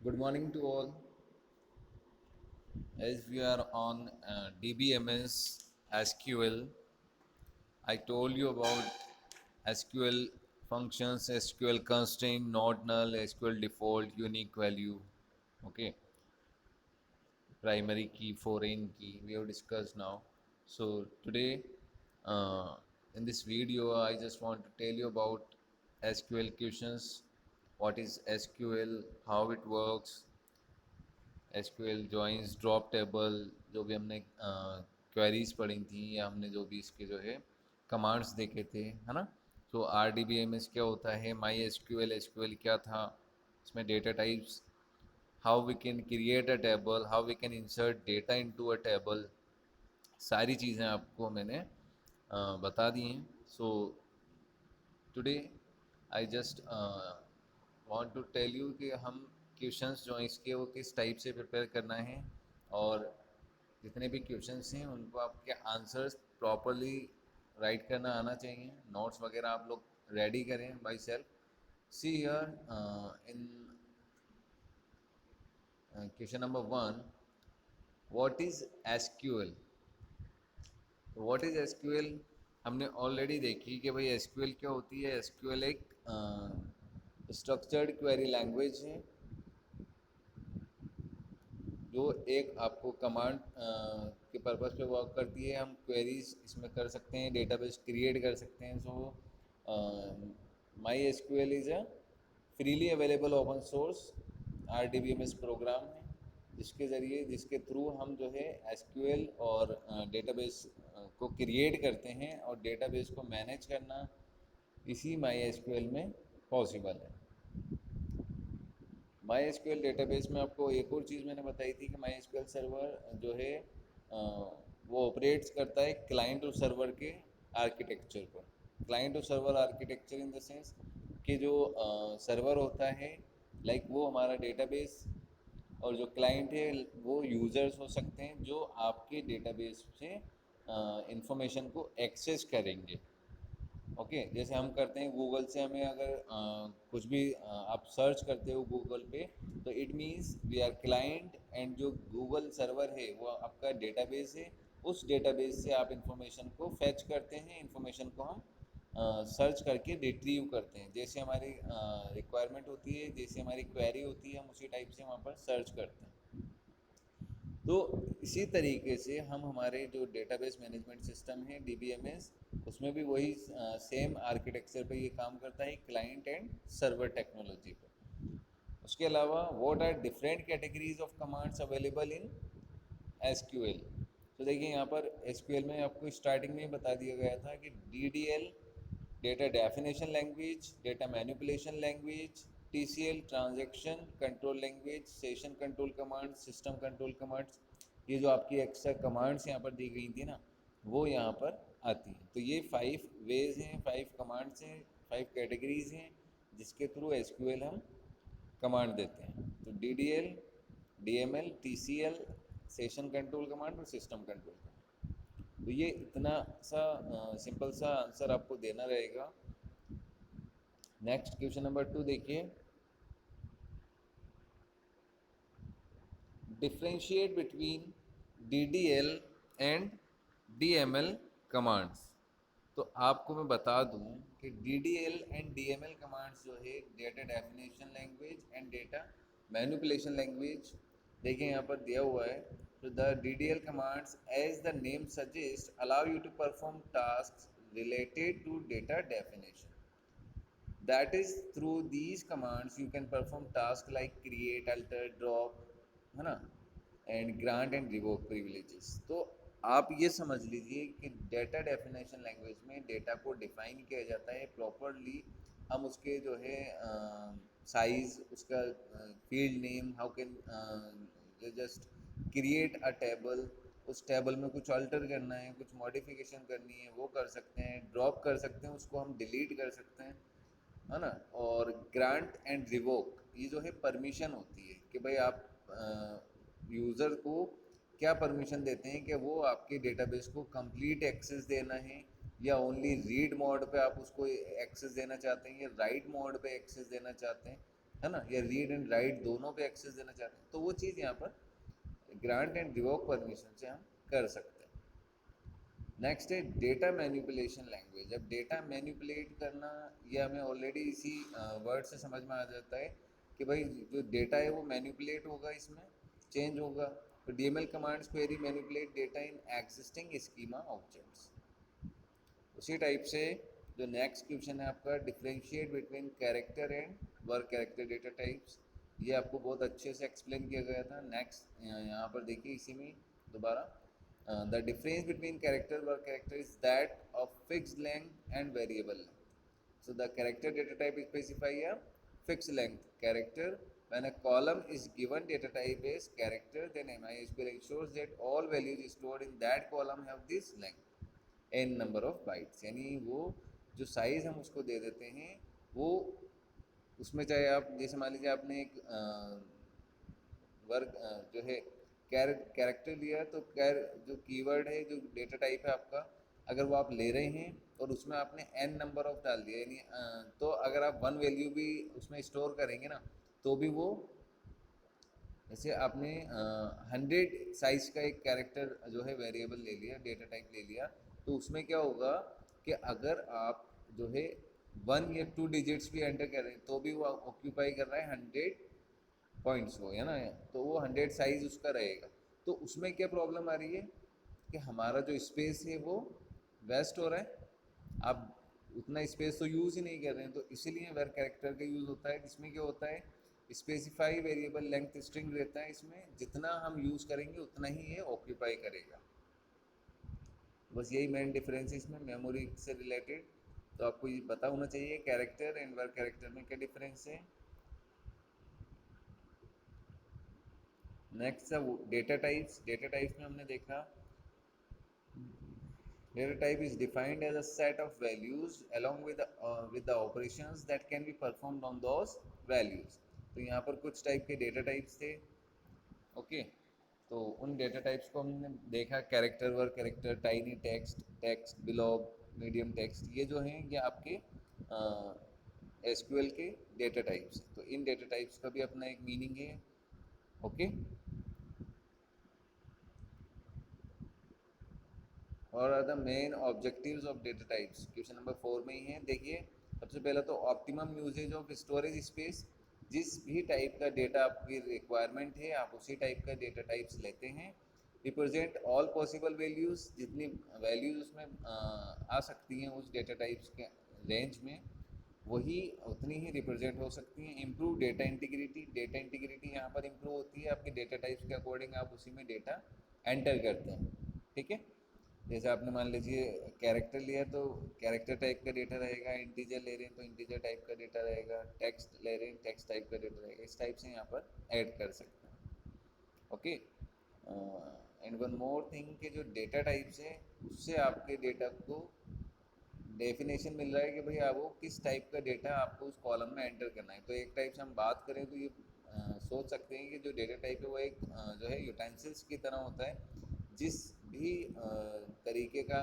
Good morning to all. As we are on DBMS SQL, I told you about SQL functions, SQL constraint, not null, SQL default, unique value. Okay, primary key, foreign key. We have discussed now. So today, uh, in this video, I just want to tell you about SQL questions. What is SQL? How it works? SQL joins drop table जो भी हमने queries पढ़ी थी या हमने जो भी इसके जो है कमांड्स देखे थे है ना। तो R D B M S क्या होता है, माई एसक्यूएल एसक्यूएल क्या था, इसमें data types, how we can create a table, how we can insert data into a table, सारी चीज़ें आपको मैंने बता दी हैं। So today I just want to tell you कि हम क्वेश्चंस जो हैं इसके वो किस टाइप से प्रिपेयर करना है, और जितने भी क्वेश्चंस हैं उनको आपके आंसर्स प्रॉपरली राइट करना आना चाहिए। नोट्स वगैरह आप लोग रेडी करें by self. See here in question number 1, what is SQL. What is SQL हमने ऑलरेडी देखी कि भाई एसक्यूएल क्या होती है। एसक्यूएल एक स्ट्रक्चर्ड क्वेरी लैंग्वेज है जो एक आपको कमांड के पर्पस पे वर्क करती है। हम क्वेरीज इसमें कर सकते हैं, डेटाबेस क्रिएट कर सकते हैं। So my S Q L is a freely available open source R D B M S program है, जिसके थ्रू हम जो है एस क्यू एल और डेटाबेस को क्रिएट करते हैं, और डेटाबेस को मैनेज करना इसी माई एस क्यू एल में पॉसिबल है। माई एसक्यूएल डेटाबेस में आपको एक और चीज़ मैंने बताई थी कि माई एसक्यूएल सर्वर जो है वो ऑपरेट्स करता है क्लाइंट और सर्वर के आर्किटेक्चर पर। क्लाइंट और server architecture in the sense कि जो सर्वर होता है, लाइक वो हमारा डेटाबेस, और जो क्लाइंट है वो यूज़र्स हो सकते हैं जो आपके डेटाबेस से इंफॉर्मेशन को एक्सेस करेंगे। ओके, जैसे हम करते हैं गूगल से, हमें अगर कुछ भी आप सर्च करते हो गूगल पे, तो it means we are client, and जो गूगल सर्वर है वो आपका डेटाबेस है। उस डेटाबेस से आप इंफॉर्मेशन को फैच करते हैं, इंफॉर्मेशन को हम सर्च करके रिट्रीव करते हैं। जैसे हमारी रिक्वायरमेंट होती है, जैसे हमारी क्वेरी होती है, हम उसी टाइप से वहाँ पर सर्च करते हैं। तो इसी तरीके से हम हमारे जो डेटाबेस मैनेजमेंट सिस्टम है डीबीएमएस, उसमें भी वही सेम आर्किटेक्चर पे ये काम करता है, क्लाइंट एंड सर्वर टेक्नोलॉजी पे। उसके अलावा what are different categories of commands available in SQL. तो देखिए यहाँ पर एसक्यूएल में आपको स्टार्टिंग में ही बता दिया गया था कि DDL data definition language, data manipulation language, TCL transaction control language, session control command, system control commands, ये जो आपकी एक्स्ट्रा कमांड्स यहाँ पर दी गई थी ना, वो यहाँ पर आती हैं। तो ये 5 वेज हैं, 5 कमांड्स हैं, 5 कैटेगरीज हैं जिसके थ्रू एसक्यूएल हम कमांड देते हैं। तो D D L, D M L, T C L, session control command और सिस्टम कंट्रोल कमांड। तो ये इतना सा सिंपल सा आंसर आपको देना रहेगा। नेक्स्ट क्वेश्चन नंबर 2 देखिए, differentiate between D D L and D M L commands. तो आपको मैं बता दूं कि D D L and D M L commands जो है data definition language and data manipulation language, देखिए यहाँ पर दिया हुआ है। तो the D D L commands as the name suggest allow you to perform task related to data definition. That is, through these commands you can perform tasks like create, alter, drop, है ना, and grant and revoke privileges. तो आप ये समझ लीजिए कि data definition language में data को डिफाइन किया जाता है प्रॉपरली। हम उसके जो है साइज, उसका field name, how can just create a table, उस टेबल में कुछ अल्टर करना है, कुछ मॉडिफिकेशन करनी है, वो कर सकते हैं। ड्रॉप कर सकते हैं, उसको हम डिलीट कर सकते हैं, है ना। और ग्रांट एंड रिवोक, ये जो है परमिशन होती है कि भाई आप यूज़र को क्या परमिशन देते हैं कि वो आपके डेटाबेस को कंप्लीट एक्सेस देना है, या ओनली रीड मोड पे आप उसको एक्सेस देना चाहते हैं, या राइट मोड पे एक्सेस देना चाहते हैं। है ना, या रीड एंड राइट दोनों पे एक्सेस देना चाहते हैं, तो वो चीज़ यहाँ पर ग्रांट एंड रिवोक परमिशन से हम कर सकते हैं। नेक्स्ट है डेटा मैनिपुलेशन लैंग्वेज। अब डेटा मैनिपुलेट करना ये हमें ऑलरेडी इसी वर्ड से समझ में आ जाता है कि भाई जो डेटा है वो मैनिपुलेट होगा, इसमें चेंज होगा। तो DML commands query manipulate data in existing schema objects. उसी टाइप से जो नेक्स्ट क्वेश्चन है आपका, differentiate between character and work character data types, ये आपको बहुत अच्छे से एक्सप्लेन किया गया था। नेक्स्ट यहाँ पर देखिए इसी में दोबारा, the difference between character work character is that of fixed length and variable length. So the character data type specify a fixed length character. When a column is given data type as character, then MySQL ensures that all values stored in that column have this length, n number of bytes। यानी वो जो size हम उसको दे देते हैं वो उसमें, चाहे आप जैसे मान लीजिए आपने एक वर्ग जो है कैरेक्टर लिया, तो जो कीवर्ड है जो डेटा टाइप है आपका, अगर वो आप ले रहे हैं और उसमें आपने n नंबर ऑफ डाल दिया, यानी तो अगर आप 1 वैल्यू भी उसमें स्टोर करेंगे ना, तो भी वो, जैसे आपने 100 साइज का एक कैरेक्टर जो है वेरिएबल ले लिया, डेटा टाइप ले लिया, तो उसमें क्या होगा कि अगर आप जो है 1 या 2 डिजिट्स भी एंटर कर रहे हैं, तो भी वो ऑक्यूपाई कर रहा है 100 पॉइंट्स को, है ना, तो वो 100 साइज उसका रहेगा। तो उसमें क्या प्रॉब्लम आ रही है कि हमारा जो स्पेस है वो वेस्ट हो रहा है, आप उतना स्पेस तो यूज़ ही नहीं कर रहे हैं। तो इसीलिए वेर कैरेक्टर का यूज़ होता है, जिसमें क्या होता है, स्पेसिफाई वेरिएबल लेंथ स्ट्रिंग रहता है, इसमें जितना हम यूज़ करेंगे उतना ही ये ऑक्यूपाई करेगा। बस यही मेन डिफरेंस है इसमें मेमोरी से रिलेटेड। तो आपको ये पता होना चाहिए कैरेक्टर एंड वर्क कैरेक्टर में क्या डिफरेंस है। नेक्स्ट है डेटा टाइप्स। डेटा टाइप्स में हमने देखा data type is defined as a set of values along with the operations that can be performed on those values। तो यहाँ पर कुछ टाइप के डेटा टाइप्स थे, ओके। तो उन डेटा टाइप्स को हमने देखा, character work character, tiny text, text belong, medium text, ये जो हैं ये आपके एसक्यूएल के डेटा टाइप्स। तो इन डेटा टाइप्स का भी अपना एक मीनिंग है, ओके। और are the main objectives of data types, question number 4 में ही है। देखिए सबसे पहला तो optimum usage of storage space. जिस भी टाइप का डेटा आपकी रिक्वायरमेंट है आप उसी टाइप का डेटा टाइप्स लेते हैं। रिप्रेजेंट ऑल पॉसिबल वैल्यूज़, जितनी वैल्यूज़ उसमें आ सकती हैं उस डेटा टाइप्स के रेंज में, वही उतनी ही रिप्रेजेंट हो सकती हैं। Improve data integrity. Data integrity यहाँ पर इम्प्रूव होती है, आपके डेटा टाइप्स के अकॉर्डिंग आप उसी में डेटा एंटर करते हैं, ठीक है। जैसे आपने मान लीजिए कैरेक्टर लिया तो कैरेक्टर टाइप का डेटा रहेगा, इंटीजर ले रहे हैं तो इंटीजर टाइप का डेटा रहेगा, टेक्स्ट ले रहे हैं टेक्स्ट टाइप का डेटा रहेगा। इस टाइप से यहाँ पर ऐड कर सकते हैं, okay. And one more thing कि जो डेटा टाइप्स है उससे आपके डेटा को डेफिनेशन मिल रहा है कि भाई आप वो किस टाइप का डेटा आपको उस कॉलम में एंटर करना है। तो एक टाइप से हम बात करें तो ये सोच सकते हैं कि जो डेटा टाइप है वो एक जो है यूटेंसिल्स की तरह होता है। जिस भी तरीके का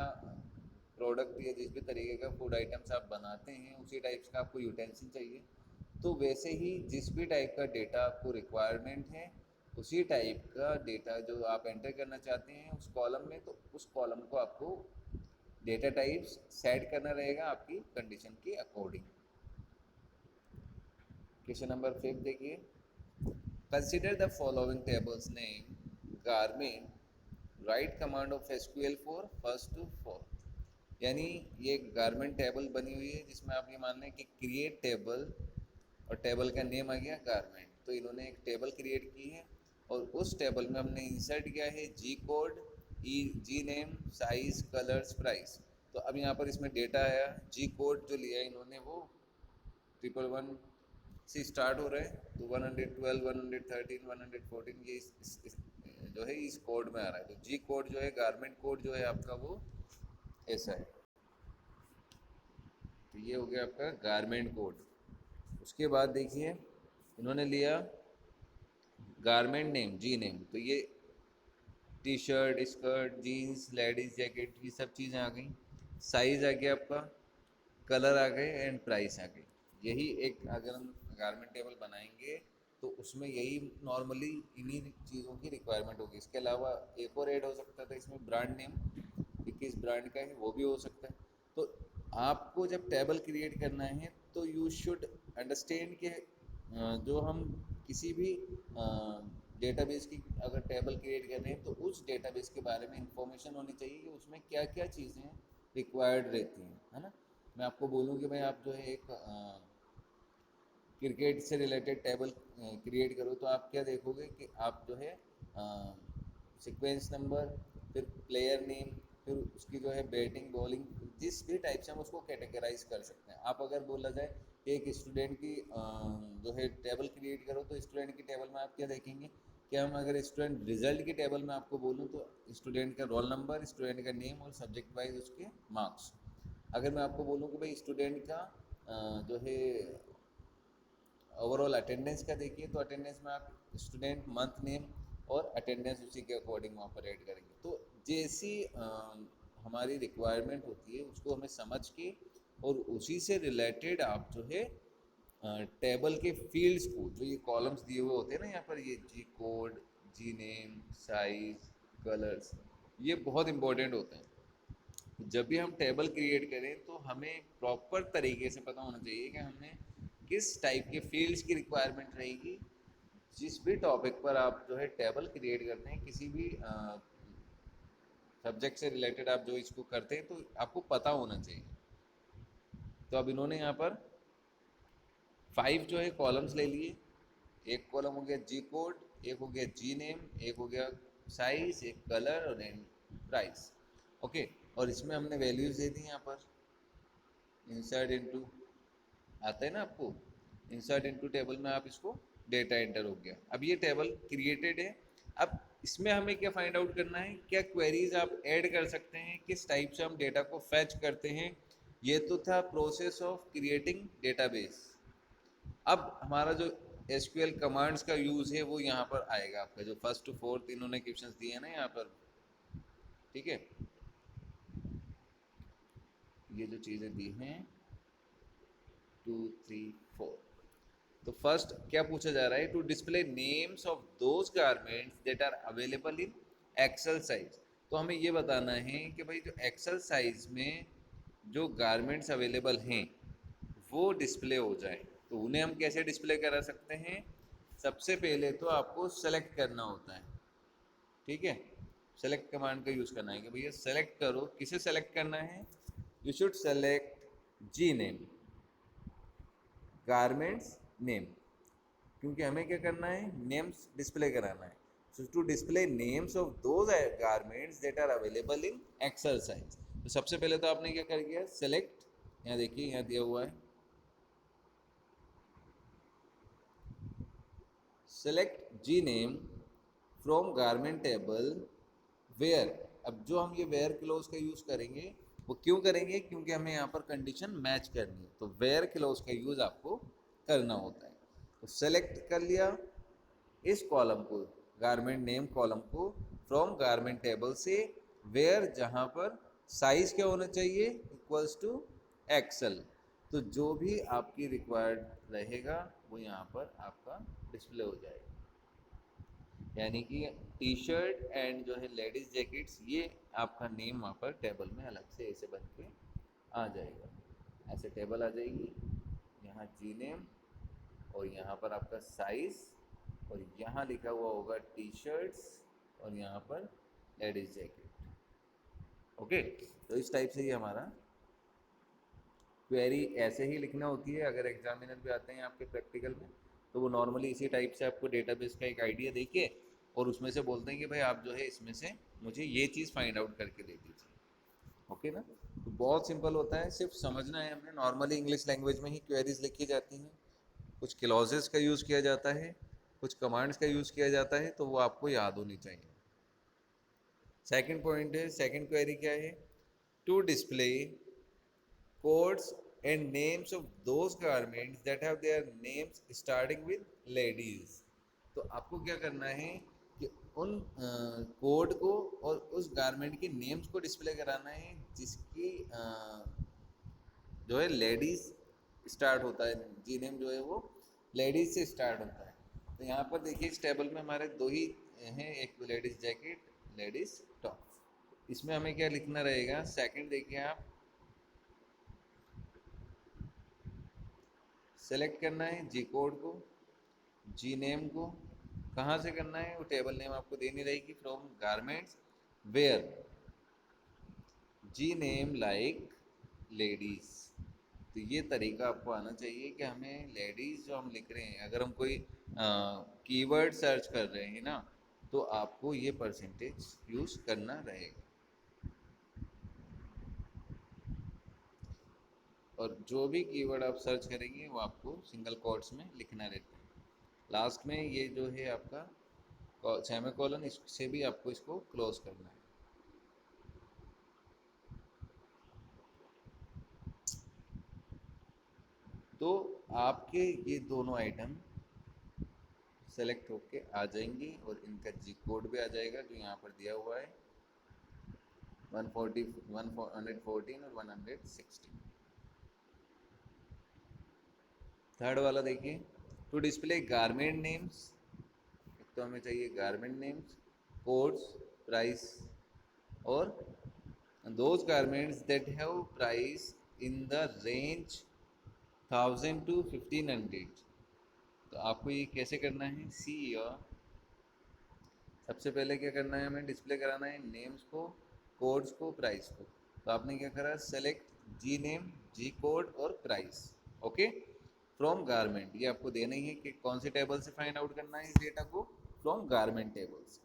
प्रोडक्ट या जिस भी तरीके का फूड आइटम्स आप बनाते हैं उसी टाइप्स का आपको यूटेंसिल चाहिए। तो वैसे ही जिस भी टाइप का डेटा आपको रिक्वायरमेंट है उसी टाइप का डेटा जो आप एंटर करना चाहते हैं उस कॉलम में, तो उस कॉलम को आपको डेटा टाइप्स सेट करना रहेगा आपकी कंडीशन के अकॉर्डिंग। क्वेश्चन नंबर 5 देखिए, consider the following tables name garment, write command of SQL for first to fourth. यानी ये एक गारमेंट टेबल बनी हुई है जिसमें आप ये मान लें कि क्रिएट टेबल और टेबल का नेम आ गया गारमेंट। तो इन्होंने एक टेबल क्रिएट की है और उस टेबल में हमने इंसर्ट किया है जी कोड, जी नेम, साइज, कलर्स, प्राइस। तो अब यहाँ पर इसमें डेटा आया, जी कोड जो लिया इन्होंने वो 111 से स्टार्ट हो रहा है, तो 112, 113, 114 ये जो है इस कोड में आ रहा है। तो जी कोड जो है गारमेंट कोड जो है आपका वो ऐसा है। तो ये हो गया आपका गारमेंट कोड। उसके बाद देखिए इन्होंने लिया गारमेंट नेम, जी नेम, तो ये T shirt, skirt, jeans, ladies jacket, ये सब चीज़ें आ गई। साइज आ गया आपका, कलर आ गए एंड प्राइस आ गई। यही एक अगर हम गारमेंट टेबल बनाएंगे तो उसमें यही नॉर्मली इन्हीं चीज़ों की रिक्वायरमेंट होगी। इसके अलावा एक और ऐड हो सकता था इसमें, ब्रांड नेम कि किस ब्रांड का है वो भी हो सकता है। तो आपको जब टेबल क्रिएट करना है तो यू शुड अंडरस्टैंड कि जो हम किसी भी डेटाबेस की अगर टेबल क्रिएट कर रहे हैं तो उस डेटाबेस के बारे में इंफॉर्मेशन होनी चाहिए कि उसमें क्या क्या चीज़ें रिक्वायर्ड रहती हैं, है ना। मैं आपको बोलूँ कि भाई आप जो है एक क्रिकेट से रिलेटेड टेबल क्रिएट करो तो आप क्या देखोगे कि आप जो है सीक्वेंस नंबर, फिर प्लेयर नेम, फिर उसकी जो है बैटिंग बॉलिंग, जिस भी टाइप से हम उसको कैटेगराइज कर सकते हैं। आप अगर बोला जाए कि एक स्टूडेंट की जो है टेबल क्रिएट करो तो स्टूडेंट की टेबल में आप क्या देखेंगे कि हम अगर स्टूडेंट रिजल्ट की टेबल में आपको बोलूँ तो स्टूडेंट का रोल नंबर, स्टूडेंट का नेम और सब्जेक्ट वाइज उसके मार्क्स। अगर मैं आपको बोलूँ कि भाई स्टूडेंट का जो है ओवरऑल अटेंडेंस का देखिए तो अटेंडेंस में आप स्टूडेंट मंथ नेम और अटेंडेंस उसी के अकॉर्डिंग वहाँ पर ऐड करेंगे। तो जैसी हमारी रिक्वायरमेंट होती है उसको हमें समझ के और उसी से रिलेटेड आप जो है टेबल के फील्ड्स को, जो ये कॉलम्स दिए हुए होते हैं ना यहाँ पर, ये जी कोड, जी नेम, साइज, कलर्स, ये बहुत इंपॉर्टेंट होते हैं। जब भी हम टेबल क्रिएट करें तो हमें प्रॉपर तरीके से पता होना चाहिए कि हमने किस टाइप के फील्ड्स की रिक्वायरमेंट रहेगी। जिस भी टॉपिक पर आप जो है टेबल क्रिएट करते हैं, किसी भी सब्जेक्ट से रिलेटेड आप जो इसको करते हैं तो आपको पता होना चाहिए। तो अब इन्होंने यहाँ पर 5 जो है कॉलम्स ले लिए। एक कॉलम हो गया जी कोड, एक हो गया जी नेम, एक हो गया साइज, एक कलर और एंड प्राइस। ओके, और इसमें हमने वैल्यूज दे दी यहाँ पर। इंसर्ट इनटू आता है ना आपको, इंसर्ट इनटू टेबल में आप इसको डेटा एंटर हो गया। अब ये टेबल क्रिएटेड है। अब इसमें हमें क्या फाइंड आउट करना है, क्या क्वेरीज आप ऐड कर सकते हैं, किस टाइप से हम डेटा को फैच करते हैं। ये तो था प्रोसेस ऑफ क्रिएटिंग डेटाबेस। अब हमारा जो एसक्यूएल कमांड्स का यूज़ है वो यहाँ पर आएगा। आपका जो फर्स्ट टू फोर्थ इन्होंने क्वेश्चंस दिए हैं ना यहाँ पर, ठीक है, ये जो चीज़ें दी हैं 2 3 4। तो फर्स्ट क्या पूछा जा रहा है, to display names of those garments that are available in Excel size. तो हमें ये बताना है कि भाई जो एक्सेल साइज में जो गारमेंट्स अवेलेबल हैं वो डिस्प्ले हो जाए। तो उन्हें हम कैसे डिस्प्ले करा सकते हैं, सबसे पहले तो आपको सेलेक्ट करना होता है, ठीक है। सेलेक्ट कमांड का यूज़ करना है कि भैया सेलेक्ट करो। किसे सेलेक्ट करना है, you should select G name, garments name, क्योंकि हमें क्या करना है, नेम्स डिस्प्ले कराना है। So to display names of those garments that are available in Excel size. तो सबसे पहले तो आपने क्या कर दिया, सेलेक्ट, यहाँ देखिए यहाँ दिया हुआ है select G name from garment table where. अब जो हम ये वेयर क्लोज का यूज़ करेंगे वो क्यों करेंगे, क्योंकि हमें यहाँ पर कंडीशन मैच करनी है। तो वेयर क्लोज का यूज़ आपको करना होता है। तो सेलेक्ट कर लिया इस कॉलम को, गारमेंट नेम कॉलम को, फ्रॉम गारमेंट टेबल से, वेयर जहाँ पर साइज क्या होना चाहिए, इक्वल्स टू एक्सेल। तो जो भी आपकी रिक्वायर्ड रहेगा वो यहाँ पर आपका डिस्प्ले हो जाएगा। यानी कि टी शर्ट एंड जो है लेडीज़ जैकेट्स, ये आपका नेम वहाँ पर टेबल में अलग से ऐसे बन के आ जाएगा। ऐसे टेबल आ जाएगी, यहाँ जी नेम और यहाँ पर आपका साइज़ और यहाँ लिखा हुआ होगा टी शर्ट्स और यहाँ पर लेडीज़ जैकेट। ओके, तो इस टाइप से ये हमारा क्वेरी ऐसे ही लिखना होती है। अगर एग्जामिनर भी आते हैं आपके प्रैक्टिकल में तो वो नॉर्मली इसी टाइप से आपको डेटाबेस का एक आइडिया देके और उसमें से बोलते हैं कि भाई आप जो है इसमें से मुझे ये चीज़ फाइंड आउट करके दे दीजिए। ओके ना, तो बहुत सिंपल होता है, सिर्फ समझना है हमें। नॉर्मली इंग्लिश लैंग्वेज में ही क्वेरीज लिखी जाती हैं, कुछ क्लॉजेस का यूज़ किया जाता है, कुछ कमांड्स का यूज़ किया जाता है, तो वो आपको याद होनी चाहिए। सेकंड पॉइंट है, सेकंड क्वेरी क्या है, to display codes and names of those garments that have their names starting with ladies। तो आपको क्या करना है कि उन कोड को और उस गारमेंट के नेम्स को डिस्प्ले कराना है जिसकी जो है लेडीज स्टार्ट होता है, जी नेम जो है वो लेडीज से स्टार्ट होता है। तो यहाँ पर देखिए इस टेबल में हमारे दो ही हैं, एक लेडीज जैकेट, लेडीज टॉप। इसमें हमें क्या लिखना रहेगा, सेकंड देखिए आप, सेलेक्ट करना है जी कोड को, जी नेम को। कहाँ से करना है, वो टेबल नेम आपको देनी रहेगी, from garments where G name like ladies. तो ये तरीका आपको आना चाहिए कि हमें लेडीज जो हम लिख रहे हैं, अगर हम कोई कीवर्ड सर्च कर रहे हैं ना, तो आपको ये परसेंटेज यूज करना रहेगा। और जो भी कीवर्ड आप सर्च करेंगे वो आपको सिंगल कोट्स में लिखना रहता है। लास्ट में ये जो है आपका सेमीकोलन, इससे भी आपको इसको क्लोज करना है। तो आपके ये दोनों आइटम सेलेक्ट होके आ जाएंगी और इनका जी कोड भी आ जाएगा जो यहाँ पर दिया हुआ है, 140 114 और 116। थर्ड वाला देखिए, टू डिस्प्ले गारमेंट नेम्स, एक तो हमें चाहिए गारमेंट नेम्स, कोड्स, प्राइस, और those garments that have price in the range 1000 to 1500। तो आपको ये कैसे करना है, सी या सबसे पहले क्या करना है, हमें डिस्प्ले कराना है नेम्स को, कोड्स को, प्राइस को। तो आपने क्या करा, सेलेक्ट जी नेम, जी कोड और प्राइस, ओके, फ्रॉम गारमेंट। ये आपको देना ही है कि कौन से टेबल से फाइंड आउट करना है इस डेटा को, फ्रॉम गारमेंट टेबल से।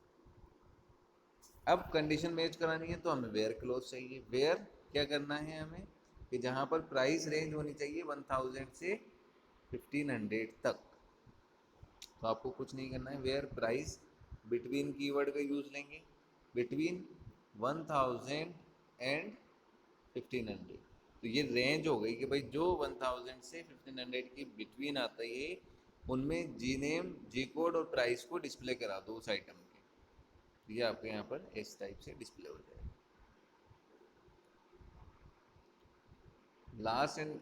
अब कंडीशन मैच करानी है तो हमें वेयर क्लोज चाहिए। वेयर क्या करना है हमें, कि जहाँ पर प्राइस रेंज होनी चाहिए 1000 से 1500 तक। तो आपको कुछ नहीं करना है, वेयर प्राइस बिटवीन कीवर्ड का यूज लेंगे, बिटवीन 1000 एंड 1500। तो ये रेंज हो गई कि भाई जो 1000 से 1500 के बिटवीन आता है, उनमें जी नेम, जी कोड और प्राइस को डिस्प्ले करा दो उस आइटम के। ये आपके यहाँ पर इस टाइप से डिस्प्ले हो जाएगा। लास्ट एंड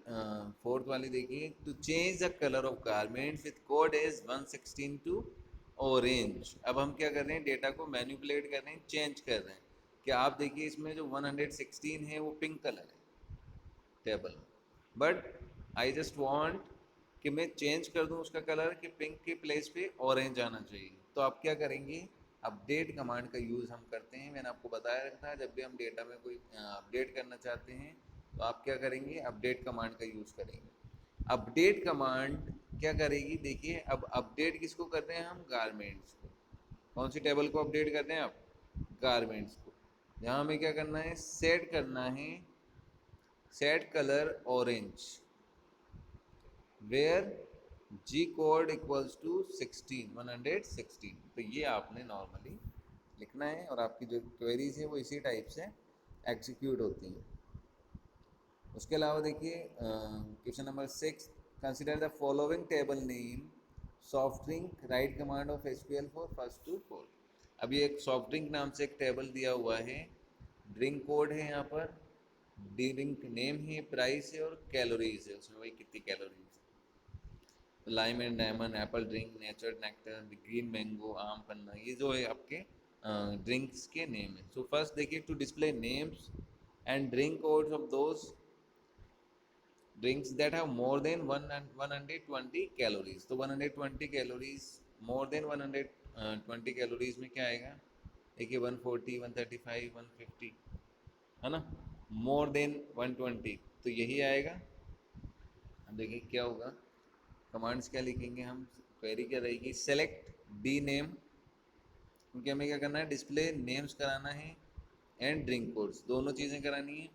फोर्थ वाली देखिए, to change the colour of garments with code is 116 to orange. अब हम क्या कर रहे हैं, डेटा को मैनिपुलेट कर रहे हैं, चेंज कर रहे हैं। कि आप देखिए इसमें जो 116 है वो पिंक कलर है टेबल में, बट आई जस्ट वांट कि मैं चेंज कर दूं उसका कलर, कि पिंक के प्लेस पे ऑरेंज आना चाहिए। तो आप क्या करेंगे, अपडेट कमांड का यूज़ हम करते हैं। मैंने आपको बताया था जब भी हम डेटा में कोई अपडेट करना चाहते हैं तो आप क्या करेंगे, अपडेट कमांड का यूज़ करेंगे। अपडेट कमांड क्या करेगी, देखिए अब अपडेट किसको कर रहे हैं हम, गारमेंट्स को। कौन सी टेबल को अपडेट कर रहे हैं आप, गारमेंट्स को। यहाँ हमें क्या करना है, सेट करना है, set colour orange, where G code equals to 116। तो ये आपने नॉर्मली लिखना है और आपकी जो क्वेरीज है वो इसी टाइप से एग्जीक्यूट होती हैं। उसके अलावा देखिए question number 6, consider the following table name soft drink, write command of SQL for first to fourth. अभी एक सॉफ्ट ड्रिंक नाम से एक टेबल दिया हुआ है, ड्रिंक कोड है यहाँ पर, ड्रिंक नेम है, प्राइस है और कैलोरीज है उसमें, वही कितनी calories. Lime and diamond, Apple drink, nature nectar, green mango, आम पन्ना, ये जो है आपके ड्रिंक्स के नेम है। सो फर्स्ट देखिए, to display names and drink codes of those drinks that have more than 120 calories. तो 120 कैलोरीज, मोर देन 120 कैलोरीज में क्या आएगा, देखिए 140, 135, 150, है ना, मोर देन 120 तो यही आएगा। अब देखिए क्या होगा, कमांड्स क्या लिखेंगे हम, क्वेरी क्या रहेगी, सेलेक्ट डी नेम, क्योंकि हमें क्या करना है, डिस्प्ले नेम्स कराना है एंड ड्रिंक कोड्स, दोनों चीज़ें करानी है।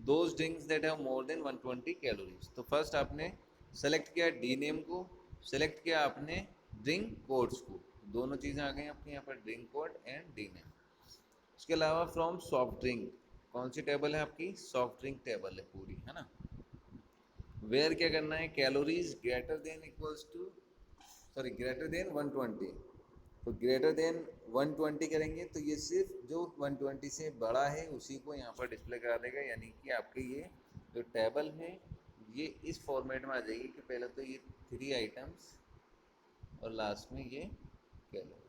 Those drinks that have more than 120 calories. तो फर्स्ट आपने सेलेक्ट किया डी नेम को, सेलेक्ट किया आपने ड्रिंक कोड्स को, दोनों चीज़ें आ गई आपके यहाँ पर, drink code and D name. उसके अलावा फ्रॉम सॉफ्ट ड्रिंक, कौन सी टेबल है आपकी, सॉफ्ट ड्रिंक टेबल है पूरी, है ना। वेयर क्या करना है, calories greater than equals to, sorry greater than 120। तो ग्रेटर देन 120 करेंगे तो ये सिर्फ जो 120 से बड़ा है उसी को यहाँ पर डिस्प्ले करा देगा। यानी कि आपके ये जो टेबल है ये इस फॉर्मेट में आ जाएगी कि पहले तो ये 3 आइटम्स और लास्ट में ये कैलोरी।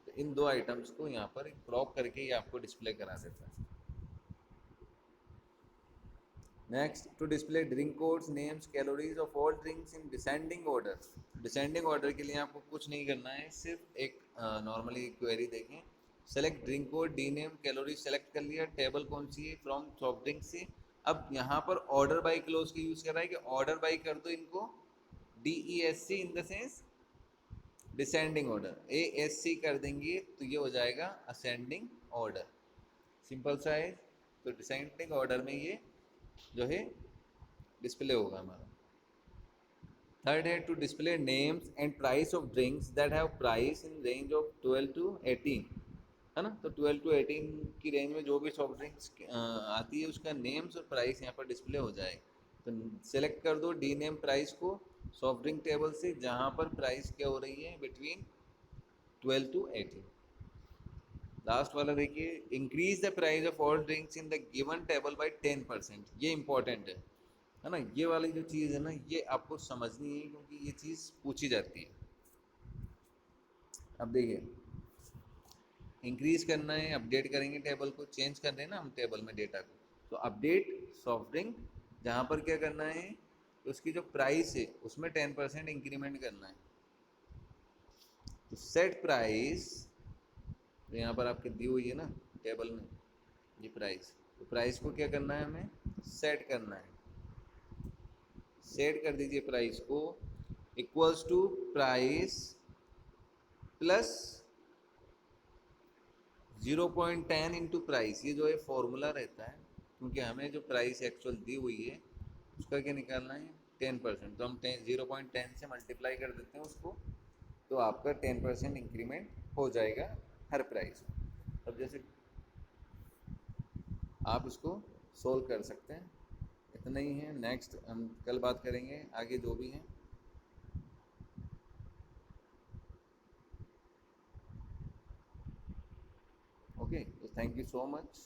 तो इन दो आइटम्स को यहाँ पर क्रॉप करके ये आपको डिस्प्ले करा देता है। Next, to display drink codes, names, calories of all drinks in descending order. Descending order के लिए आपको कुछ नहीं करना है, सिर्फ एक नॉर्मली क्वेरी देखें, select drink code, D name, calorie select कर लिया, टेबल कौन सी है, फ्रॉम सॉफ्ट ड्रिंक से। अब यहाँ पर ऑर्डर बाई क्लोज की यूज़ कर रहा है कि ऑर्डर बाई कर दो इनको, DESC in the sense descending order, ASC कर देंगे तो ये हो जाएगा असेंडिंग ऑर्डर। सिंपल सा है। तो डिसेंडिंग ऑर्डर में ये जो है डिस्प्ले होगा हमारा। थर्ड है to display names and price of drinks that have price in range of 12 to 18, है ना। तो 12 to 18 की रेंज में जो भी सॉफ्ट ड्रिंक्स आती है उसका नेम्स और प्राइस यहाँ पर डिस्प्ले हो जाए। तो सेलेक्ट कर दो डी नेम प्राइस को सॉफ्ट ड्रिंक टेबल से, जहाँ पर प्राइस क्या हो रही है, बिटवीन 12 to 18। लास्ट वाला देखिए, increase the price of all drinks in the given table by 10%। ये इंपॉर्टेंट है ना। ये वाली जो चीज़ है ना, ये आपको समझनी है क्योंकि ये चीज़ पूछी जाती है। अब देखिए, इंक्रीज करना है, अपडेट करेंगे टेबल को, चेंज कर देना हम टेबल में डेटा को। तो अपडेट सॉफ्ट ड्रिंक, जहाँ पर क्या करना है, तो उसकी जो प्राइस है उसमें 10% इंक्रीमेंट करना है। तो सेट प्राइस, तो यहाँ पर आपकी दी हुई है ना टेबल में ये प्राइस, तो प्राइस को क्या करना है, हमें सेट करना है। सेट कर दीजिए प्राइस को equals to price plus 0.10 into price. ये जो है फॉर्मूला रहता है, क्योंकि हमें जो प्राइस एक्चुअल दी हुई है उसका क्या निकालना है, 10%। तो हम 0.10 से मल्टीप्लाई कर देते हैं उसको, तो आपका 10% इंक्रीमेंट हो जाएगा हर प्राइस में। अब जैसे आप इसको सोल्व कर सकते हैं। इतना ही है। नेक्स्ट हम कल बात करेंगे आगे जो भी है। ओके, तो थैंक यू सो मच।